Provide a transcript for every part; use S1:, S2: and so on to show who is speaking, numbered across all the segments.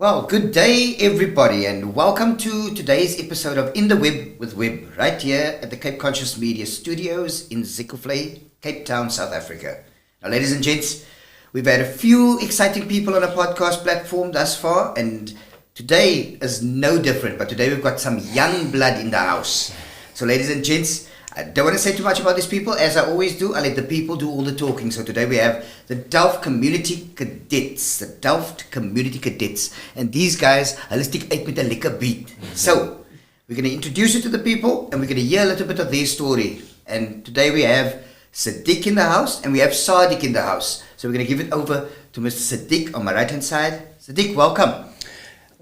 S1: Well, good day, everybody, and welcome to today's episode of In the Web with Web, right here at the Cape Conscious Media Studios in Zeekoevlei, Cape Town, South Africa. Now, ladies and gents, we've had a few exciting people on our podcast platform thus far, and today is no different, but today we've got some young blood in the house. So, ladies and gents, I don't want to say too much about these people. As I always do, I let the people do all the talking. So today we have the Delft Community Cadets. The Delft Community Cadets. And these guys, holistic uit met 'n lekker beat. So, we're going to introduce you to the people and we're going to hear a little bit of their story. And today we have Sadiq in the house and we have Sadiq in the house. So we're going to give it over to Mr. Sadiq on my right hand side. Sadiq, welcome.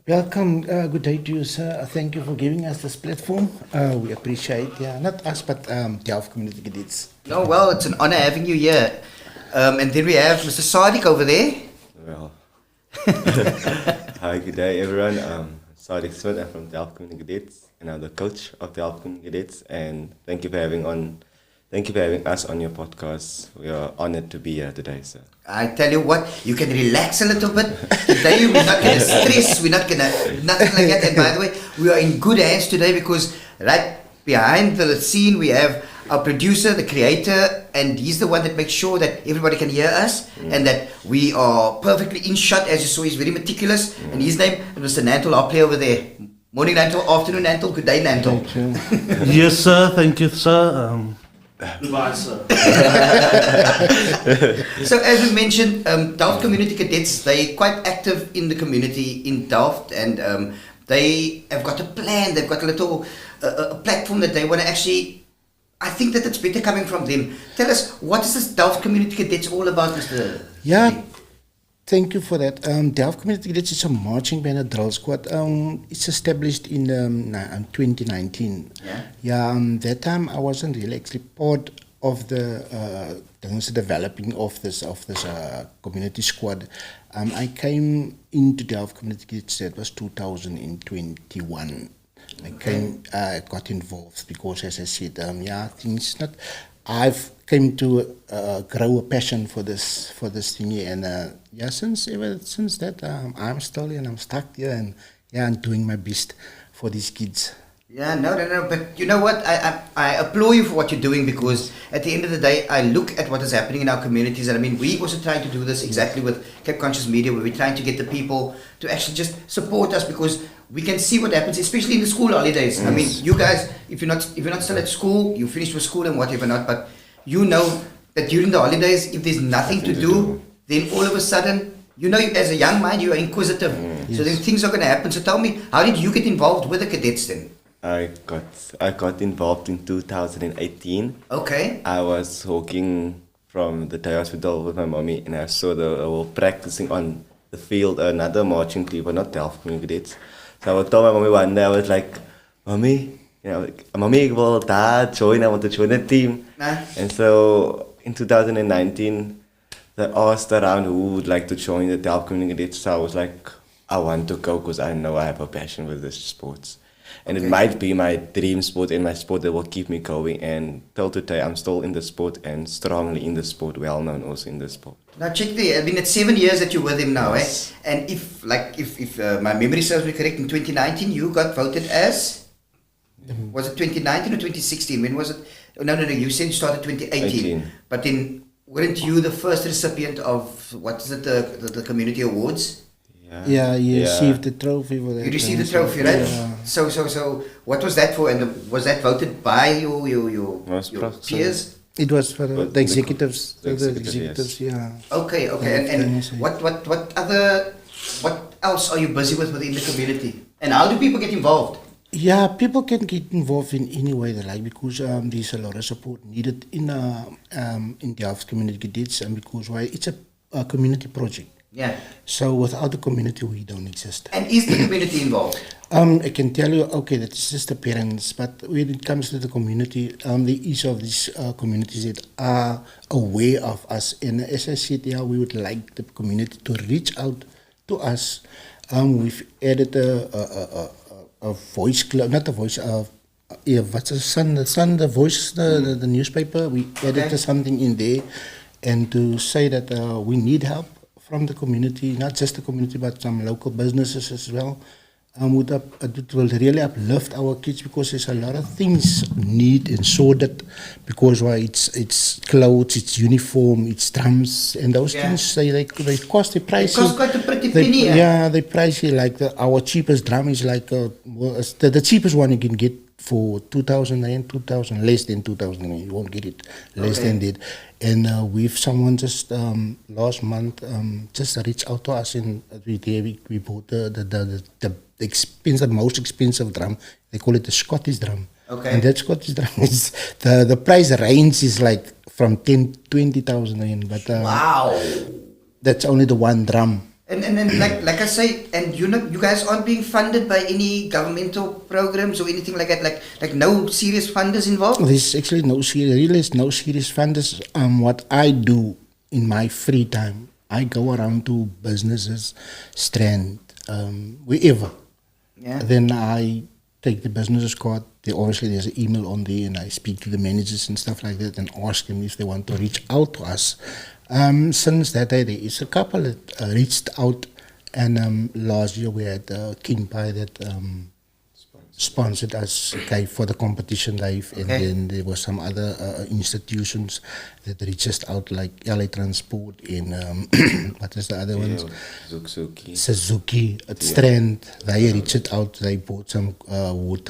S2: Welcome, good day to you, sir. Thank you for giving us this platform. We appreciate, not us, but Delft Community Cadets.
S1: No, well, it's an honor having you here. And then we have Mr. Sadiq over there.
S3: Well, hi, good day, everyone. Sadiq Smith, I'm from Delft Community Cadets, and I'm the coach of Delft Community Cadets. And thank you for having us on your podcast. We are honored to be here today, sir.
S1: I tell you what, you can relax a little bit. Today we're not going to stress, we're not going to, nothing like that. And by the way, we are in good hands today because right behind the scene we have our producer, the creator, and he's the one that makes sure that everybody can hear us and that we are perfectly in shot. As you saw, he's very meticulous. And his name is Mr. Nantel, our player over there. Morning Nantel, afternoon Nantel, good day Nantel.
S4: Yes, sir. Thank you, sir. Goodbye, sir.
S1: So as we mentioned, Delft Community Cadets, they're quite active in the community in Delft, and they have got a plan, they've got a little a platform that they want to actually, I think that it's better coming from them. Tell us, what is this Delft Community Cadets all about, Mr.
S2: Yeah, thank you for that. Delft Community Cadets is a marching band, a drill squad. It's established in 2019. That time I wasn't really actually part of the developing of this community squad. I came into Delft Community Cadets, that was 2021. I got involved because, as I said, things not. I've came to grow a passion for this thingy, and since that I'm still here and I'm stuck here, and I'm doing my best for these kids.
S1: Yeah, no, but you know what? I applaud you for what you're doing, because at the end of the day, I look at what is happening in our communities, and I mean, we also trying to do this exactly with Cape Conscious Media, where we're trying to get the people to actually just support us, because we can see what happens, especially in the school holidays. Yes. I mean, you guys, if you're not still at school, you finished with school and whatever not, but you know that during the holidays, if there's nothing to do, then all of a sudden, you know, as a young mind, you are inquisitive. So then things are going to happen. So tell me, how did you get involved with the cadets then?
S3: I got involved in 2018.
S1: Okay.
S3: I was walking from the day hospital with my mommy, and I saw they were practicing on the field another marching team, but not Delft Community Cadets. So I would tell my mommy one day, I was like, Mommy, Mommy, I want to join a team. And so in 2019, they asked around who would like to join the Delft Community Cadets. So I was like, I want to go because I know I have a passion with this sports. And it might be my dream sport and my sport that will keep me going. And till today, I'm still in the sport and strongly in the sport, well known also in the sport.
S1: Now check there. I mean, it's 7 years that you're with him now, yes. And if my memory serves me correct, in 2019 you got voted as, was it 2019 or 2016? When was it? Oh, no. You said you started 2018. But then weren't you the first recipient of what is it, the community awards?
S2: Yeah, you received the trophy for that.
S1: You received the trophy, right?
S2: Yeah.
S1: So what was that for? And was that voted by your peers?
S2: It was for the executives.
S3: The executives,
S2: yeah.
S1: Okay. And what else are you busy with within the community? And how do people get involved?
S2: Yeah, people can get involved in any way they like, because there's a lot of support needed in Delft Community Cadets, and because it's a community project.
S1: Yeah.
S2: So without the community, we don't exist.
S1: And is the community involved?
S2: I can tell you, that's just the parents, but when it comes to the community, each of these communities that are aware of us, and as I said, we would like the community to reach out to us. We've added a voice club, not a voice, what's the voice, the newspaper. We added something in there, and to say that we need help from the community, not just the community, but some local businesses as well. It will really uplift our kids because there's a lot of things need and sorted because why it's clothes, it's uniform, it's drums, and those things they cost the price.
S1: It costs quite a pretty penny.
S2: Yeah, they pricey. Like our cheapest drum is like the cheapest one you can get for 2,000 rand, 2,000 less than 2,000 rand. You won't get it less than that. And we've someone just last month just reached out to us and we bought the expensive, most expensive drum. They call it the Scottish drum.
S1: Okay.
S2: And that Scottish drum is the price range is like from 20,000 rand. But
S1: wow,
S2: that's only the one drum.
S1: And then like I say, and you guys aren't being funded by any governmental programs or anything like that. Like no serious funders involved.
S2: There's actually no serious funders. What I do in my free time, I go around to businesses, Strand, wherever.
S1: Yeah.
S2: Then I take the business card. There's an email on there, and I speak to the managers and stuff like that, and ask them if they want to reach out to us. Since that day, there is a couple that reached out, and last year we had King Pie that sponsored us for the competition live, and then there were some other institutions that reached us out, like LA Transport and what is the other ones? Suzuki at Strand. They reached out. They bought some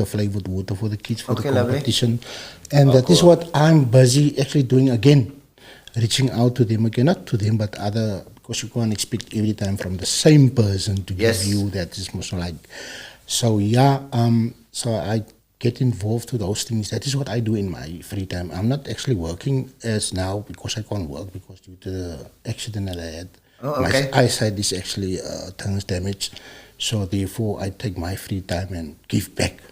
S2: flavored water for the kids for the competition, and that is what I'm busy actually doing again. Reaching out to them again, not to them, but other, because you can't expect every time from the same person to give you that is most like. So so I get involved to those things. That is what I do in my free time. I'm not actually working as now because I can't work because due to the accident that I had. My eyesight is actually turns damaged. So therefore I take my free time and give back.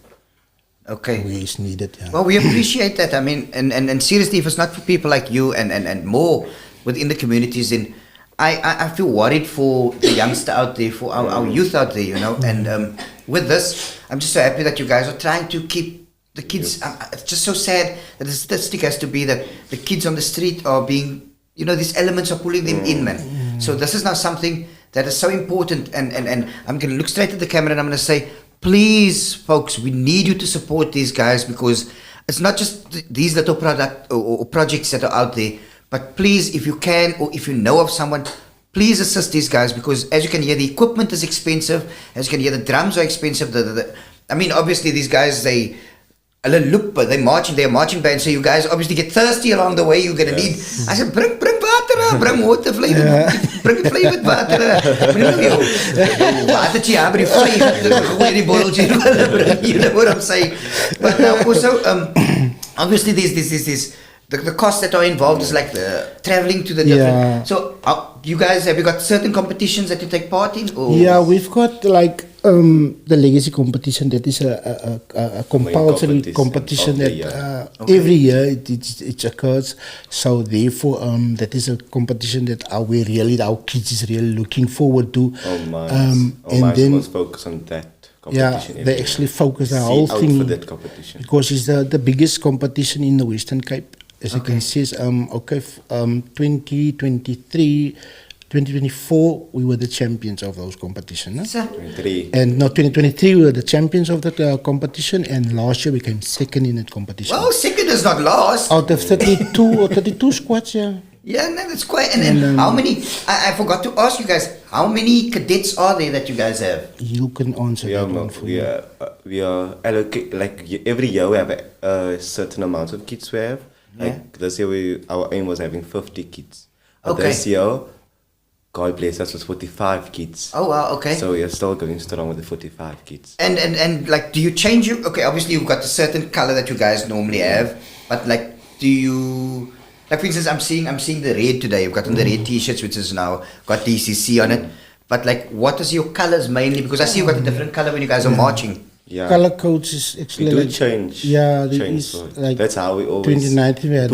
S1: Okay.
S2: Where it's needed. Yeah.
S1: Well, we appreciate that. I mean, and seriously, if it's not for people like you and more within the communities, then I feel worried for the youngster out there, for our youth out there, you know. And with this, I'm just so happy that you guys are trying to keep the kids. It's just so sad that the statistic has to be that the kids on the street are being, these elements are pulling them in, man. So this is now something that is so important. And I'm going to look straight at the camera and I'm going to say, please, folks, we need you to support these guys because it's not just these little product or projects that are out there, but please, if you can or if you know of someone, please assist these guys because as you can hear, the equipment is expensive. As you can hear, the drums are expensive. I mean, obviously, these guys, they're marching band, so you guys obviously get thirsty along the way. You're going to need, I said, bring water, bring water, bring flavored water. You know what I'm saying? But now also, obviously, there's the costs that are involved is like the traveling to the different. So, you guys, have you got certain competitions that you take part in? Or?
S2: Yeah, we've got like the legacy competition that is a compulsory competition that every year it occurs. So therefore, that is a competition that our kids is really looking forward to.
S3: And then must focus on that.
S2: Yeah, they actually focus the whole thing
S3: for that competition
S2: because it's the biggest competition in the Western Cape. As you can see, 2024, we were the champions of those competitions.
S3: 23.
S2: And no, 2023, we were the champions of the competition, and last year we came second in that competition.
S1: Well, second is not last.
S2: Out of 32 squads, yeah.
S1: Yeah, no, that's quite. And how many? I forgot to ask you guys. How many cadets are there that you guys have?
S2: You can answer that one for me.
S3: We are allocate every year we have a certain amount of kids we have. Like this year, our aim was having 50 kids. But this year, God bless us, was 45 kids.
S1: Oh wow, okay.
S3: So we are still going strong with the 45 kids.
S1: And like, do you change your? Okay, obviously you've got a certain color that you guys normally have, but like, do you? Like for instance, I'm seeing the red today. You've got on the red T-shirts, which is now got DCC on it. But like, what is your colors mainly? Because I see you've got a different color when you guys are marching.
S2: Yeah. Color codes is actually
S3: we do change.
S2: Yeah, like
S3: that's how we always 2019
S2: we had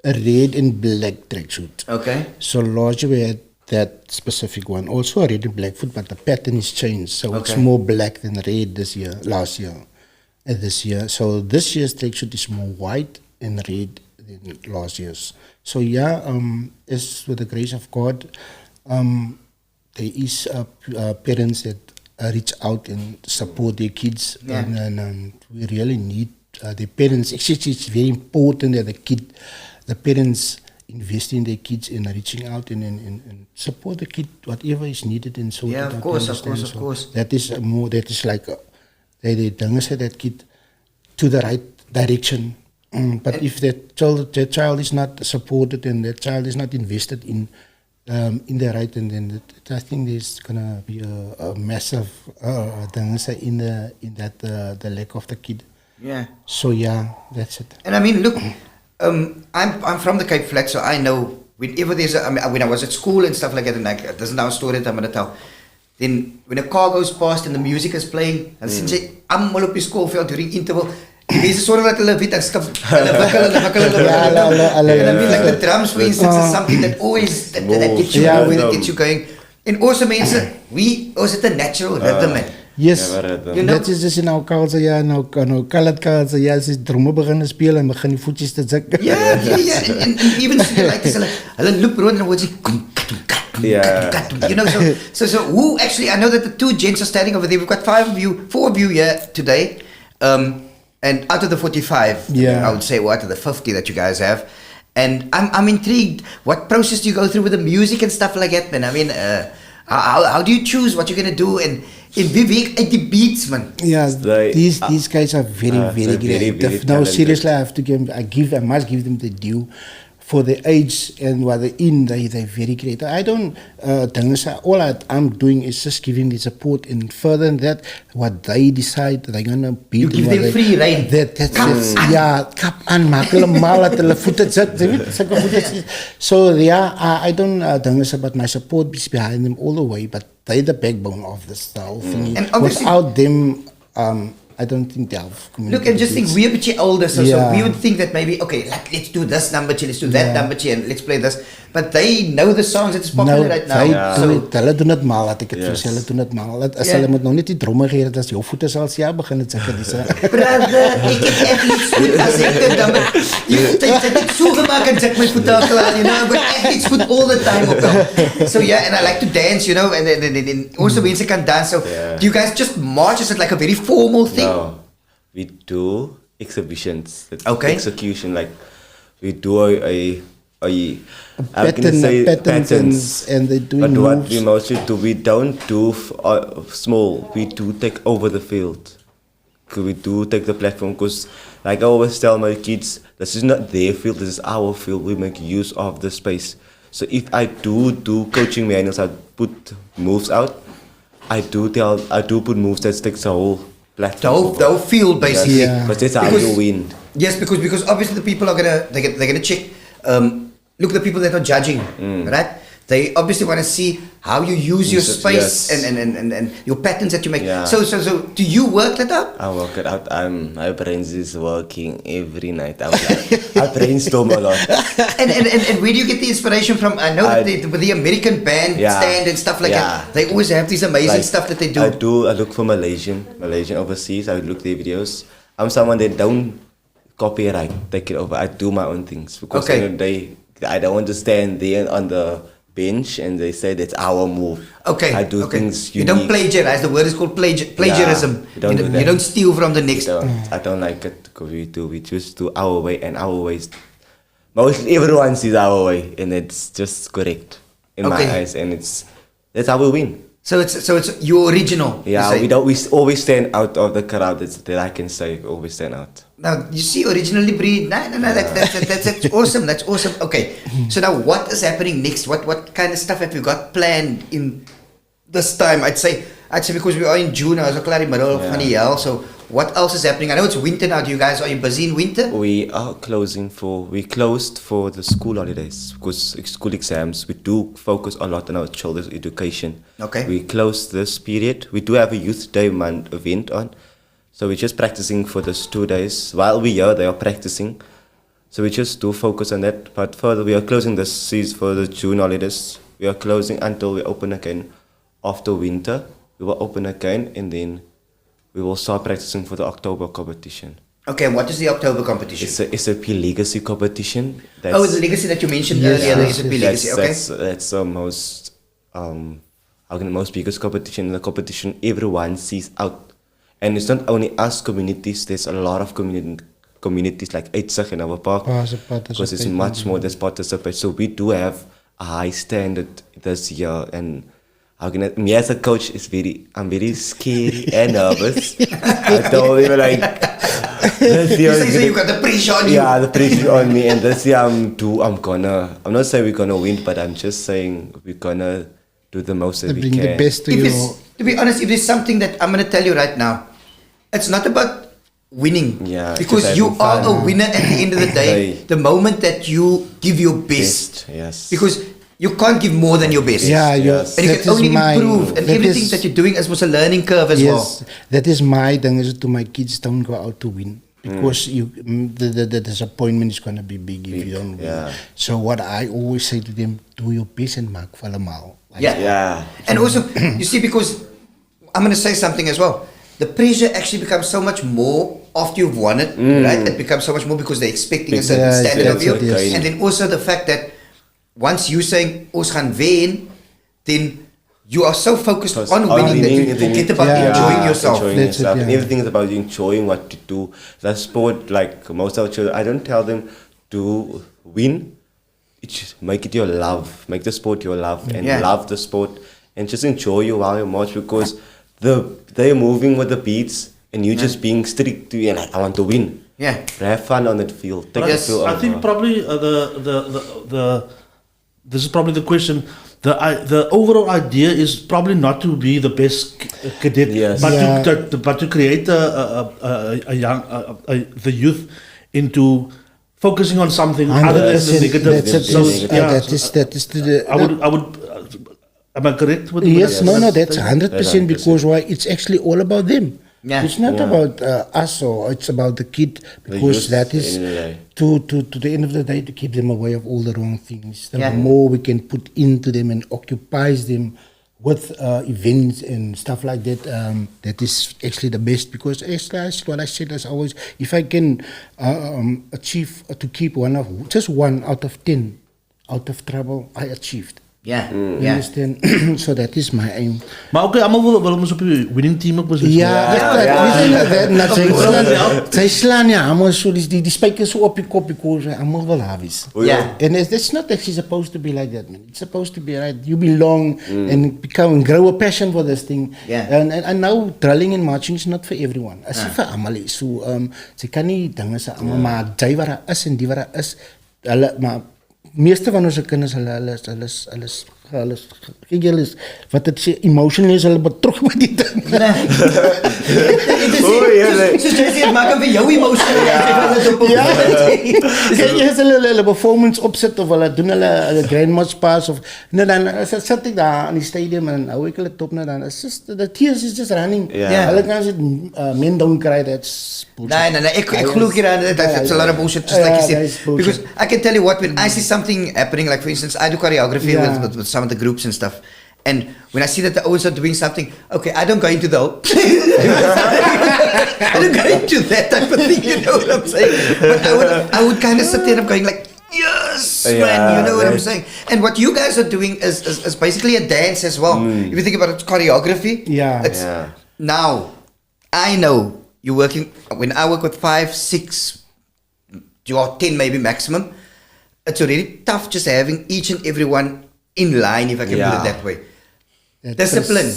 S2: a red and black tracksuit.
S1: Okay.
S2: So last year we had that specific one. Also a red and black foot, but the pattern is changed. So it's more black than red last year and this year. So this year's tracksuit is more white and red than last year's. So as with the grace of God, there is parents that reach out and support their kids, and we really need the parents. Actually, it's very important that the parents invest in their kids and reaching out and support the kid whatever is needed and so.
S1: Yeah, of course.
S2: That is more. That is like they don't say that kid to the right direction. But if that child is not supported and that child is not invested in the right, and then I think there's gonna be a massive in that the lack of the kid.
S1: Yeah.
S2: So yeah, that's it.
S1: And I mean, look, I'm from the Cape Flats, so I know whenever there's when I was at school and stuff like that, and this is now a story that I'm gonna tell. Then when a car goes past and the music is playing, and since I'm all op die skoolveld during interval. Mense sorg dat hulle weet ek skip hulle wikkel and I mean like the drums for instance is something that always that gets you going, that gets you going. And also mense, we also the natural rhythm.
S2: Yes,
S1: you know?
S2: Dat is dus in our culture, ja, nou colored culture, ja, as drumme beginnen spelen en begin die voetjes te zak.
S1: Yeah. And even like this, hulle loop rond en word jy you know, so who actually, I know that the two gents are standing over there. We've got 4 of you here today. And out of the 45, I would say, out of the 50 that you guys have. And I'm intrigued. What process do you go through with the music and stuff like that, man? I mean, how do you choose what you're going to do? And wie at the beats, man?
S2: Yeah, these guys are very great. No, seriously, I must give them the due. For the age and what they're in, they're very great. I don't, all I'm doing is just giving the support, and further than that, what they decide they're gonna be.
S1: You give them free rein.
S2: That's it. Yeah, kap aan, maak hulle mal, dat hulle voete zit. So yeah, I don't but my support is behind them all the way, but they're the backbone of this whole thing.
S1: And
S2: without them, I don't think Delft Community.
S1: Look, and just think, we're a bit older, so we would think that maybe, okay, let's do this number, let's do that number, and let's play this. But they know the songs that is popular right now.
S2: Hulle doen het mal, laat ek het vir hulle doen het mal. As hulle moet nou net die dromme gee, dat as jou voete sal ja begin het sulke dis.
S1: Brother, ek het echt iets goed as ek dit dan jy het so gemaak en ek my voete al klaar, you know, but echt iets goed all the time op dan. So yeah, and I like to dance, you know, and also mense kan dance. So do you guys just march? Is it like a very formal thing?
S3: No, we do exhibitions. Execution, like we do patterns,
S2: and they do.
S3: But what we mostly do, we don't do small. We do take over the field. We do take the platform because, like I always tell my kids, this is not their field. This is our field. We make use of the space. So if I do coaching manuals, I put moves out. I do put moves that takes the whole platform.
S1: The whole field basically.
S3: Yes, but that's how you win.
S1: Yes, because obviously the people are they're gonna check. Look at the people that are judging, right? They obviously want to see how you use your space and your patterns that you make.
S3: Yeah.
S1: So do you work that out?
S3: I work it out. My brains is working every night. I brainstorm a lot.
S1: And where do you get the inspiration from? I know that with the American bandstand and stuff like that, they always have these amazing stuff that they do.
S3: I look for Malaysian overseas. I look their videos. I'm someone that don't copyright, take it over. I do my own things because I don't want to stand there on the bench and they say that's our move. I do things unique.
S1: You don't plagiarize. The word is called plagiarism. You don't steal from the next.
S3: I don't like it because we just do our way, and our way is mostly everyone sees our way, and it's just correct in my eyes, and that's how we win.
S1: So it's your original.
S3: Yeah, we always stand out of the crowd. That I can say, always stand out.
S1: Now you see, originally breed. No, that's awesome. That's awesome. Okay, so now what is happening next? What kind of stuff have you got planned in this time? I'd say because we are in June. I was in the middle of the year. So what else is happening? I know it's winter now. Are you busy in winter?
S3: We closed for the school holidays because school exams. We do focus a lot on our children's education.
S1: Okay.
S3: We closed this period. We do have a youth day month event on. So we're just practicing for those 2 days. While we're here, they are practicing. So we just do focus on that. But further, we are closing this season for the June holidays. We are closing until we open again. After winter, we will open again, and then we will start practicing for the October competition.
S1: Okay, what is the October competition?
S3: It's a SAP Legacy competition.
S1: The Legacy that you mentioned earlier, the SAP Legacy, okay.
S3: That's the most how can most biggest competition, in the competition everyone sees out. And it's not only us communities, there's a lot of communities like Eitzig in our park, because it's much more there's participate. So we do have a high standard this year, and how can me as a coach I'm very scared and nervous. I told him like this year
S1: so you got the pressure on you.
S3: Yeah, the pressure on me, and this year I'm not saying we're gonna win, but I'm just saying we're gonna do the most that we
S2: bring
S3: can.
S2: the best to you.
S1: To be honest, if there's something that I'm gonna tell you right now, it's not about winning.
S3: Yeah,
S1: because you are a winner at the end of the day. The moment that you give your best.
S3: Yes.
S1: Because you can't give more than your best.
S2: Yeah,
S3: Yes.
S1: And you can only improve. And everything that you're doing was a learning curve as well.
S2: Yes, that is my thing. Is to my kids don't go out to win, because the disappointment is going to be big if you don't win.
S3: Yeah.
S2: So what I always say to them, do your best and mark for allemaal.
S3: Yeah.
S1: And also, you see, because I'm going to say something as well. The pressure actually becomes so much more after you've won it, right? It becomes so much more because they're expecting a certain standard of you.
S2: Yes.
S1: And then also the fact that once you're saying, ons gaan wen, then you are so focused on winning that you forget about enjoying yourself.
S3: And everything is about enjoying what you do. That sport, like most of our children, I don't tell them to win. It's just make it your love. Make the sport your love, and love the sport, and just enjoy you while you march, because they're moving with the beats, and you just being strict to and like, I want to win.
S1: Yeah.
S3: Have fun on that field. Take the field
S4: I think probably this is probably the question. The overall idea is probably not to be the best cadet, but to create a young the youth into focusing on something other than the negative.
S2: That is the.
S4: I would. Am I correct with
S2: Yes, that's 100%, because why? It's actually all about them.
S1: Yeah.
S2: It's not about us, or it's about the kid, because that is to the end of the day to keep them away of all the wrong things. The more we can put into them and occupies them with events and stuff like that, that is actually the best, because what I said as always, if I can achieve to keep just one out of 10 out of trouble, I achieved.
S1: Yeah.
S2: You understand? So that is my aim.
S4: Maar oké, allemaal willen ons op je winning team ook was.
S2: Zij slaan allemaal zo, die spijkers zo op je kop, because allemaal wel havies. And it's not actually supposed to be like that, man. It's supposed to be right. You belong and grow a passion for this thing. And now drilling and marching is not for everyone. As if for allemaal is. So, ze kan niet dingen ze allemaal, maar jy waar is en die waar is, maar meeste van onze kinders, alles, kyk julle is, wat het sê, emotionally is hulle betrokken met die ding.
S1: Soos jy sê, het maak hem vir jou emotional.
S2: Kijk, as hulle performance opzet, of hulle doen hulle grandma's pass, of, dan sit ek daar in die stadium, en hou ek hulle top, dan is just, the tears is just running. Hulle kan sê, men don't cry, that's bullshit.
S1: Nee, ek glo hieraan, that's a lot of bullshit, just like you said. Because I can tell you what, when I see something happening, like for instance, I do choreography with some of the groups and stuff, and when I see that the others are doing something, okay, I don't go into I don't go into that type of thing, you know what I'm saying? But I would kind of sit there and I'm going like, yes, man, you know what I'm saying? And what you guys are doing is basically a dance as well. If you think about it, choreography, now, I know you're working, when I work with 5, 6, or 10 maybe maximum, it's already tough just having each and every one in line, if I can put it that way.
S2: Discipline.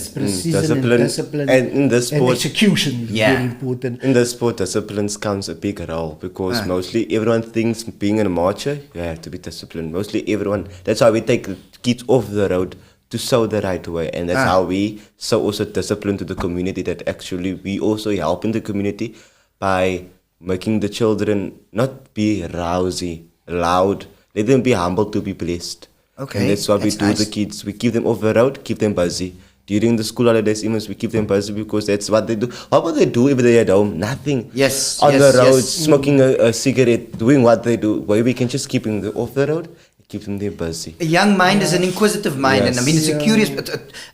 S3: And in this sport,
S2: and execution is very important.
S3: In this sport, discipline comes a big role, because mostly everyone thinks being a marcher, you have to be disciplined. Mostly everyone. That's why we take the kids off the road to sow the right way, and that's how we sow also discipline to the community, that actually we also help in the community by making the children not be rousy, loud. Let them be humble to be blessed.
S1: Okay,
S3: and that's what we do. The kids, we keep them off the road, keep them busy. During the school holidays, even we keep them busy, because that's what they do. What would they do if they're at home? Nothing. On the road, smoking a cigarette, doing what they do. Why we can just keep them off the road, keep them there busy.
S1: A young mind is an inquisitive mind, and I mean it's a curious.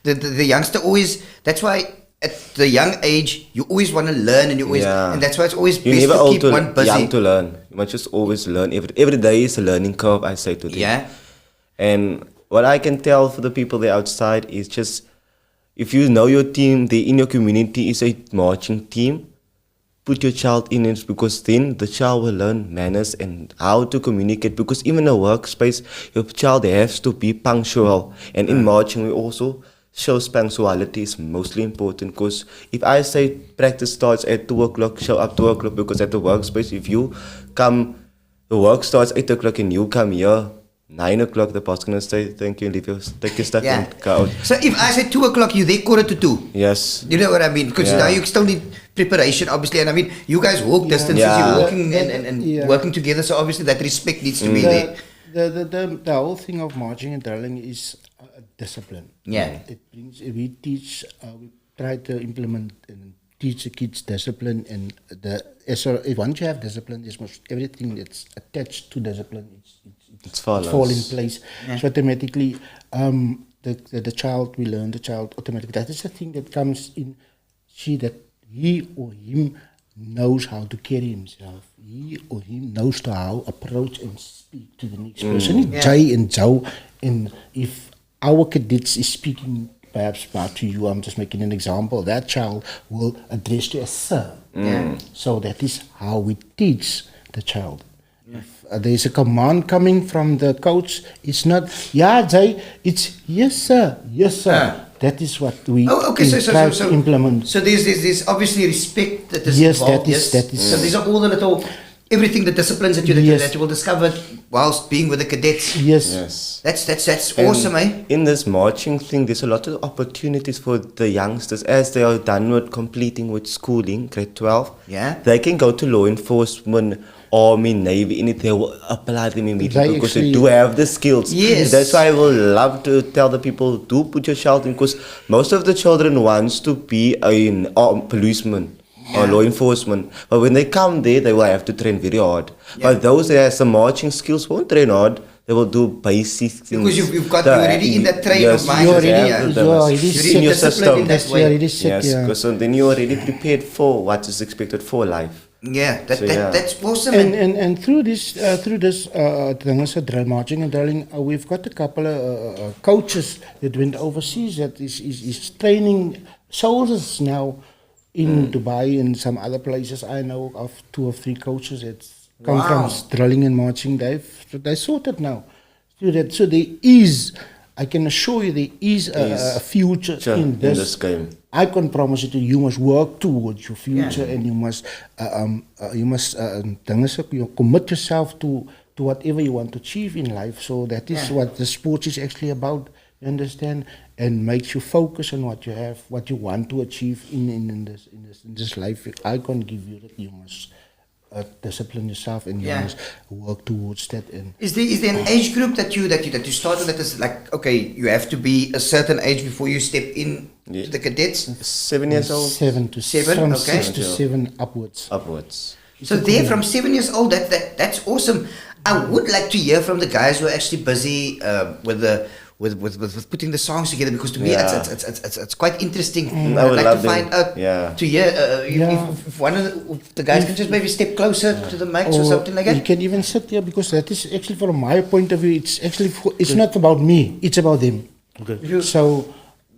S1: The youngster always. That's why at the young age you always want to learn, and you always, and that's why it's always best to keep one busy.
S3: Young to learn. You must just always learn. Every day is a learning curve, I say to them.
S1: Yeah.
S3: And what I can tell for the people there outside is just, if you know your team, they in your community is a marching team, put your child in it, because then the child will learn manners and how to communicate, because even in a workspace, your child has to be punctual. And in marching, we also shows punctuality is mostly important, because if I say practice starts at 2 o'clock, show up 2 o'clock, because at the workspace, if you come, the work starts 8 o'clock and you come here 9 o'clock, the boss going to say thank you, leave your, take your stuff and go out.
S1: So if I say 2 o'clock, you there 1:45.
S3: Yes.
S1: You know what I mean? Because now you still need preparation, obviously, and I mean, you guys walk distances, you're walking and working together, so obviously that respect needs to be there.
S2: The whole thing of marching and drilling is discipline.
S1: Yeah.
S2: It brings, we teach, we try to implement and teach the kids discipline, and once you have discipline, there's everything that's attached to discipline, it's fall in place. Yeah. So automatically, the child will learn, the child automatically. That is the thing that comes in, see that he or him knows how to carry himself. He or him knows how approach and speak to the next person. Jai and Zhao, and if our cadets is speaking perhaps to you, I'm just making an example, that child will address you as sir. So that is how we teach the child. If there's a command coming from the coach, it's not, Jai, it's yes sir, yes sir. That is what we try to implement.
S1: So there's obviously respect that is
S2: That
S1: involved.
S2: is.
S1: So these are all the little, everything, the disciplines that you will discover whilst being with the cadets.
S2: Yes.
S1: That's awesome, eh?
S3: In this marching thing, there's a lot of opportunities for the youngsters as they are done with completing with schooling, grade 12.
S1: Yeah.
S3: They can go to law enforcement, Army, Navy, anything. They will apply them immediately because they do have the skills.
S1: Yes.
S3: That's why I will love to tell the people, do put your child in, because most of the children wants to be a policeman or law enforcement. But when they come there, they will have to train very hard. But those that have some marching skills won't train hard. They will do basic things.
S1: Because you're already in that train of mind.
S2: You're already
S3: in your system.
S2: Yes,
S3: so then you're already prepared for what is expected for life.
S1: Yeah, that's awesome.
S2: And through this drill marching and drilling, we've got a couple of coaches that went overseas that is training soldiers now in Dubai and some other places. I know of 2 or 3 coaches that come from drilling and marching. They sorted now. So there is, I can assure you, there is a future in this
S3: game.
S2: I can promise it to you. You must work towards your future, and you must commit yourself to whatever you want to achieve in life. So that is what the sport is actually about. You understand, and makes you focus on what you have, what you want to achieve in this life. I can't give you that. You must discipline yourself, and you must work towards that. And
S1: is there an age group that you started that is like, okay, you have to be a certain age before you step in to the cadets?
S3: 7 years old.
S2: 7 to 7. From 6 to 7 upwards.
S1: So there, from 7 years old, that's awesome. I would like to hear from the guys who are actually busy with putting the songs together, because to me it's quite interesting.
S3: I would
S1: like
S3: love
S1: to find out to hear if one of the guys can just maybe step closer to the mics or something like that.
S2: You can even sit here, because that is actually, from my point of view, it's not about me, it's about them.
S4: Okay.
S2: So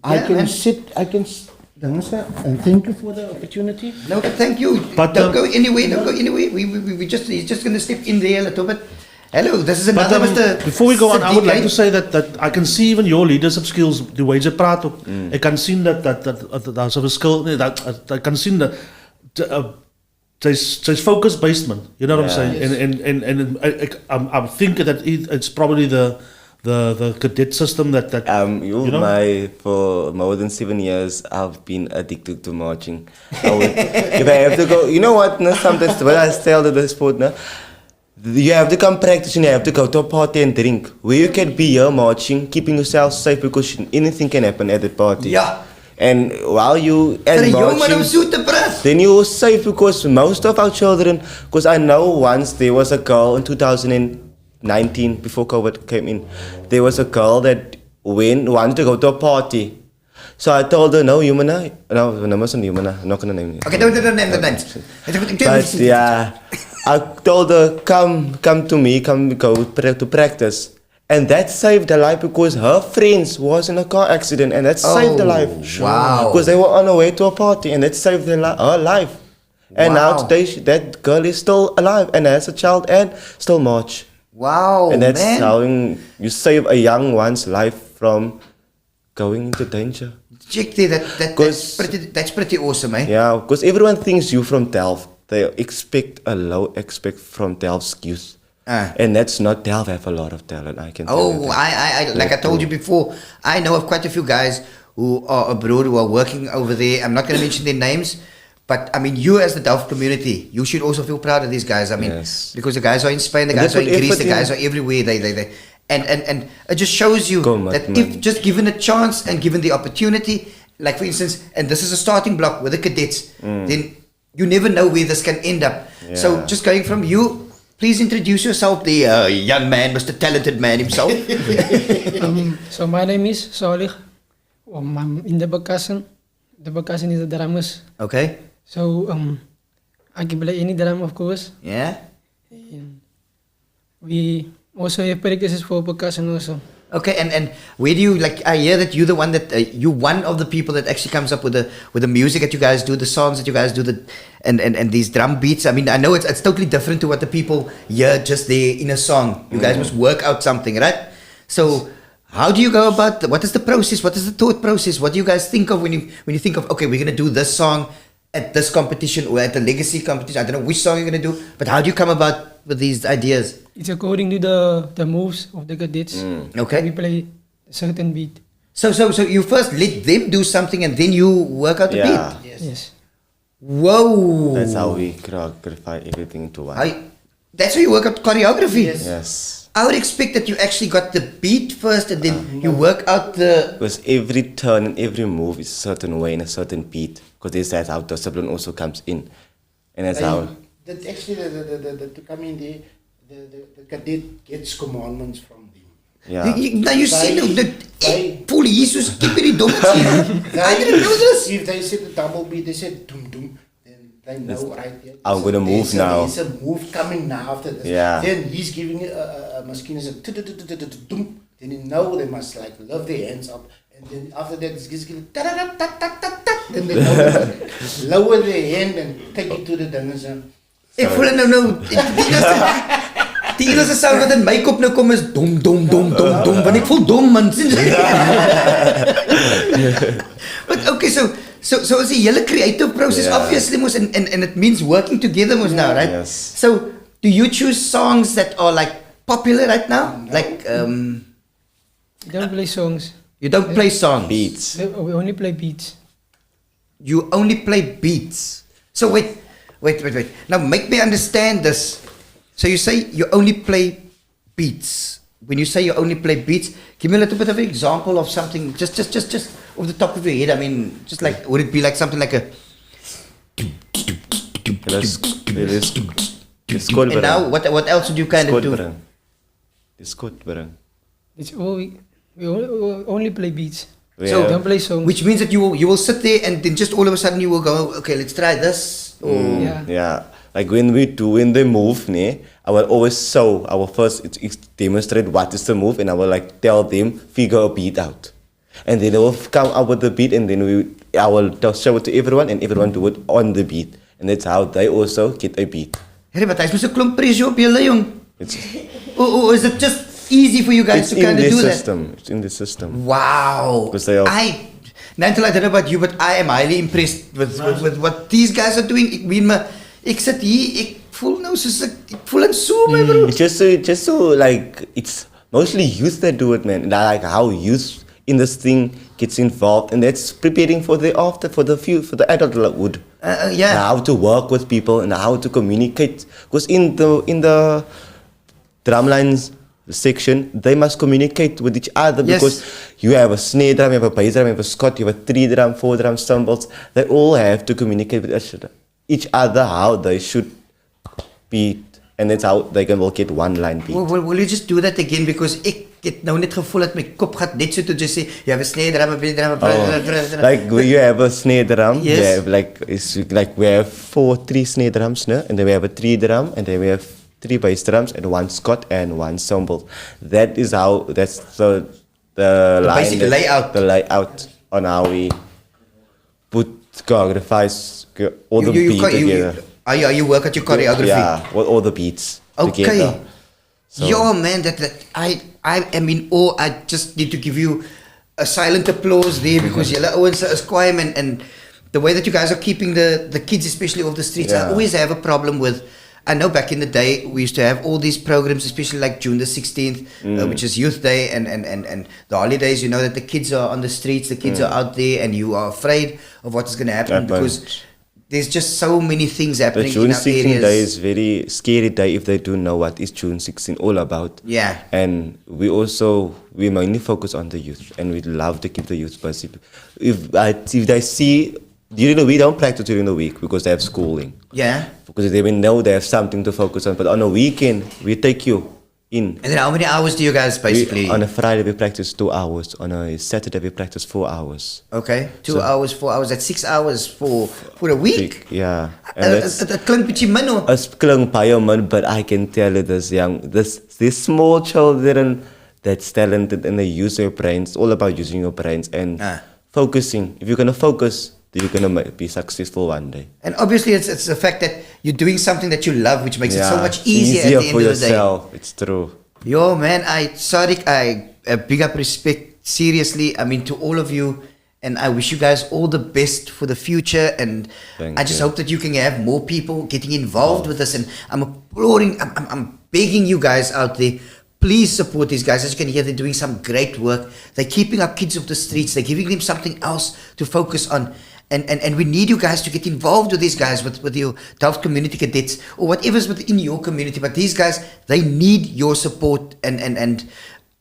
S2: I can sit, and thank you for the opportunity.
S1: No, thank you.
S4: But
S1: don't go anywhere. He's just going to step in there a little bit. Hello, this is another Mr.
S4: Before we go on, I would like
S1: Sadiq.
S4: to say that I can see even your leadership skills, die hoe jy praat ook. Ek kan sien dat daar's 'n verskil, dat ek kan sien dat jy's focus based man. You know what I'm saying? And I'm thinking that it's probably the cadet system that you know?
S3: For more than 7 years, I've been addicted to marching. If I have to go, you know what? Sometimes when I tell the sport, you have to come practice and you have to go to a party and drink. Where you can be here marching, keeping yourself safe, because anything can happen at that party.
S1: Yeah.
S3: And while you marching, then you're safe, because most of our children, because I know once there was a girl in 2019, before COVID came in, there was a girl that wanted to go to a party. So I told her, no, Yumana. No, I'm not going to name it.
S1: Okay, don't name the names.
S3: But yeah, I told her, come to me, come go to practice. And that saved her life because her friends was in a car accident, and that saved her life.
S1: Wow.
S3: Because they were on her way to a party, and that saved her life. And now today, that girl is still alive and has a child and still march.
S1: Wow,
S3: And that's
S1: man.
S3: how you save a young one's life from going into danger.
S1: Check there, that's pretty awesome, eh?
S3: Yeah, because everyone thinks you from Delft. They expect a low expect from Delft's youth. And that's not Delft have a lot of talent, I can tell you
S1: Oh,
S3: that.
S1: I like I told you before, I know of quite a few guys who are abroad, who are working over there. I'm not going to mention their names, but I mean, you as the Delft community, you should also feel proud of these guys. I mean,
S3: Yes.
S1: because the guys are in Spain, the
S3: And
S1: guys
S3: they
S1: are in
S3: put
S1: Greece,
S3: effort
S1: the guys
S3: in.
S1: are everywhere. They and it just shows you that if just given a chance and given the opportunity, like for instance, and this is a starting block with the cadets, then you never know where this can end up. So
S3: Yeah.
S1: just going from you, please introduce yourself, the young man, Mr. Talented Man himself.
S5: So my name is Sadiq. I'm in the Bakasan. The Bakasan is the drummers.
S1: Okay.
S5: So I can play any drum, of course.
S1: Yeah.
S5: And we also have practices for percussion also.
S1: Okay, and where do you like? I hear that you're the one that you one of the people that actually comes up with the music that you guys do, the songs that you guys do, and these drum beats. I mean, I know it's totally different to what the people hear just there in a song. You guys must work out something, right? So, how do you go about? What is the process? What is the thought process? What do you guys think of when you think of, okay, we're gonna do this song at this competition or at the legacy competition? I don't know which song you're gonna do, but how do you come about with these ideas?
S5: It's according to the moves of the cadets.
S1: Okay.
S5: We play a certain beat.
S1: So you first let them do something and then you work out the
S3: Yeah.
S1: beat.
S5: Yes.
S1: Whoa.
S3: That's how we choreograph everything into one.
S1: That's how you work out choreography.
S3: Yes.
S1: I would expect that you actually got the beat first and then you work out the.
S3: Because every turn and every move is a certain way and a certain beat. Because that's how discipline also comes in. And that's how...
S2: That actually, to come in there, the cadet gets commandments from them.
S3: Yeah.
S1: Now you see,
S2: They-
S1: police was keeping it I didn't know this.
S2: If they said the double beat, they said dum dum, then they know right there.
S3: I'm gonna move now.
S2: There's a move coming now after this.
S3: Yeah.
S2: Then he's giving it a machine is a dum. Then you know they must like lift their hands up, and then after that it's giving then they know they must lower their hand and take it to the dangers.
S1: Ek voel nou die enigste sound wat in my kop nou kom is dom want ek voel dom man. But okay, so it's a hele creative process,
S3: Yeah.
S1: obviously mos, and it means working together mos now, right?
S3: Yes.
S1: So do you choose songs that are like popular right now? Like
S5: We don't play songs.
S1: you don't play songs.
S3: Beats.
S5: We only play beats.
S1: You only play beats. So wait. Now make me understand this. So you say you only play beats. When you say you only play beats, give me a little bit of an example of something, just off the top of your head. I mean, just like, would it be like something like a... And now, what else would you kind of do?
S5: It's all we only play beats.
S3: Yeah.
S5: So don't play songs.
S1: Which means that you will sit there and then just all of a sudden you will go, okay, let's try this. Or
S5: Yeah.
S3: Like when they move, I will always show our first demonstrate what is the move, and I will like tell them figure a beat out, and then they will come up with the beat, and then I will show it to everyone, and everyone do it on the beat, and that's how they also get a beat.
S1: Hey, but I suppose a klomp pressure op julle, jong.
S3: It's
S1: Or is it just easy for you guys to kind of do that?
S3: It's in the system.
S1: Wow.
S3: Because they are-
S1: Nantel, I don't know about you, but I am highly impressed with what these guys are doing. Ek sit hier, ek voel nou soos ek voel in so my bro.
S3: It's just so like it's mostly youth that do it, man. And I like how youth in this thing gets involved, and that's preparing for the adulthood.
S1: Yeah.
S3: How to work with people and how to communicate. Because in the drumlines section, they must communicate with each other,
S1: Yes.
S3: because you have a snare drum, you have a bass drum, you have a scot, you have a 3-drum, 4-drum cymbals. They all have to communicate with each other how they should beat, and that's how they will get one line beat.
S1: Will you just do that again, because ek het nou net gevoel dat my kop gaat net so toe just say you have a snare drum, a bass drum,
S3: Like when you have a snare drum,
S1: Yes.
S3: you have we have 3 snare drums, no? And then we have a 3 drum, and then we have 3 bass drums, and 1 Scott and 1 cymbal. That's the
S1: basic layout.
S3: The layout on how we put choreographies all the beats together.
S1: You work at your choreography?
S3: Yeah, all the beats together. So.
S1: Yo, man, I am in awe. I just need to give you a silent applause there because Yella Owens is quiet and the way that you guys are keeping the kids, especially off the streets. I always have a problem with. I know back in the day we used to have all these programs, especially like June the 16th, which is Youth Day, and the holidays. You know that the kids are on the streets, the kids are out there, and you are afraid of what is going to happen because there's just so many things happening.
S3: The June
S1: in our
S3: 16
S1: areas.
S3: day is very scary day if they don't know what is June 16 all about.
S1: Yeah.
S3: And we mainly focus on the youth, and we love to keep the youth busy. If they see. During the week, don't practice during the week because they have schooling. Yeah. Because they will know they have something to focus on. But on a weekend, we take you in.
S1: And then how many hours do you guys basically?
S3: On a Friday, we practice 2 hours. On a Saturday, we practice 4 hours.
S1: Okay. 2 hours, 4 hours. That's 6 hours for a week?
S3: Yeah.
S1: That klink bietjie min hoor.
S3: It klink baie min, but I can tell you these small children that's talented and they use their brains. It's all about using your brains and focusing. If you're going to focus, you're going to be successful one day.
S1: And obviously it's the fact that you're doing something that you love, which makes it so much easier at the end
S3: for
S1: of
S3: yourself.
S1: the day.
S3: It's true.
S1: Yo, man, Sadiq, big up respect, seriously, I mean, to all of you, and I wish you guys all the best for the future, and I just hope that you can have more people getting involved with this, and I'm begging you guys out there, please support these guys. As you can hear, they're doing some great work. They're keeping our kids off the streets. They're giving them something else to focus on. And we need you guys to get involved with these guys, with your Delft Community Cadets or whatever's within your community. But these guys, they need your support. And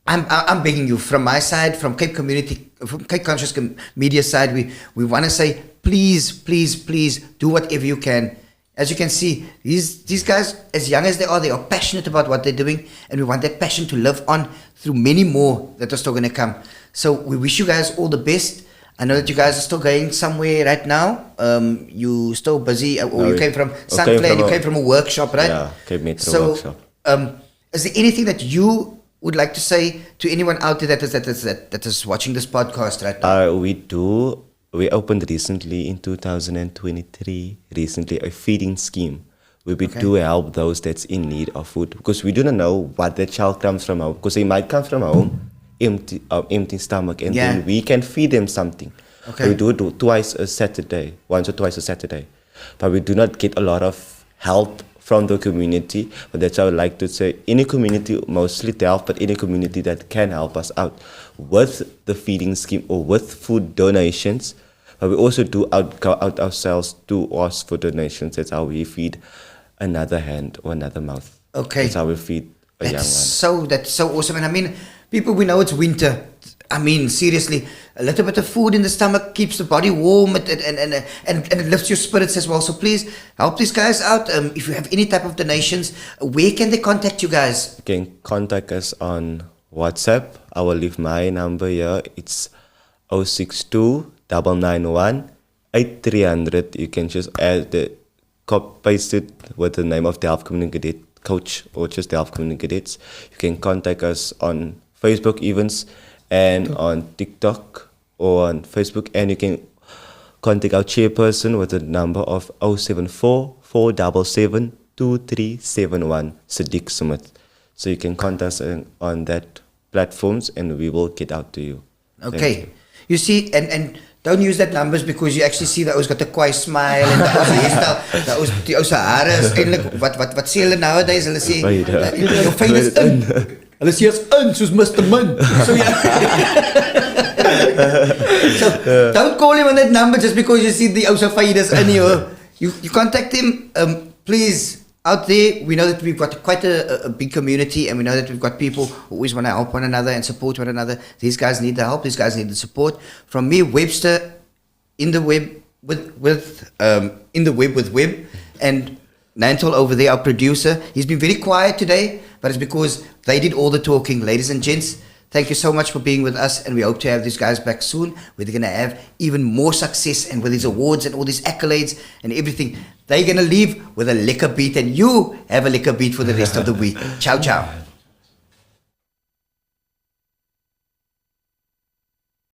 S1: I'm begging you from my side, from Cape Conscious Media side, we want to say, please, please, please do whatever you can. As you can see, these guys, as young as they are passionate about what they're doing, and we want that passion to live on through many more that are still going to come. So we wish you guys all the best. I know that you guys are still going somewhere right now. You still busy, or you came from Sunplay, and you came from a workshop, right?
S3: Yeah, Cape Metro workshop.
S1: Is there anything that you would like to say to anyone out there that is watching this podcast right now?
S3: We opened recently in 2023, a feeding scheme where we do help those that's in need of food, because we do not know what the child comes from home, because they might come from home empty stomach, and then we can feed them something. Okay. We do it once or twice a Saturday, but we do not get a lot of help from the community. But that's how I would like to say, any community, mostly Delft, but any community that can help us out with the feeding scheme or with food donations. But we also go out ourselves to ask for donations. That's how we feed another hand or another mouth.
S1: Okay.
S3: That's how we feed a young one.
S1: That's so awesome. And I mean, people, we know it's winter. I mean, seriously, a little bit of food in the stomach keeps the body warm and it lifts your spirits as well. So please help these guys out. If you have any type of donations, where can they contact you guys?
S3: You can contact us on WhatsApp. I will leave my number here. It's 062 991 8300. You can just paste it with the name of Delft Community Cadet Coach or just Delft Community Cadets. You can contact us on Facebook events and on TikTok or on Facebook, and you can contact our chairperson with the number of 074 477 2371, Sadiq Smith. So you can contact us on that platforms and we will get out to you.
S1: Okay. You see, and don't use that numbers, because you actually see that oud's got a quiet smile and that oud's die oud's hare is eintlik wat sê hulle nowadays, hulle sê jou fyn is in. Hulle sê is in soos Mr. Min. So so don't call him on that number just because you see the oud's fyn is in here. You contact him, please. Out there, we know that we've got quite a big community, and we know that we've got people who always want to help one another and support one another. These guys need the help. These guys need the support. From me, Websta, in the web with Web, and Nantal over there, our producer. He's been very quiet today, but it's because they did all the talking. Ladies and gents, thank you so much for being with us, and we hope to have these guys back soon, where they're going to have even more success, and with these awards and all these accolades and everything. They're going to leave with a lekker beat, and you have a lekker beat for the rest of the week. Ciao, ciao.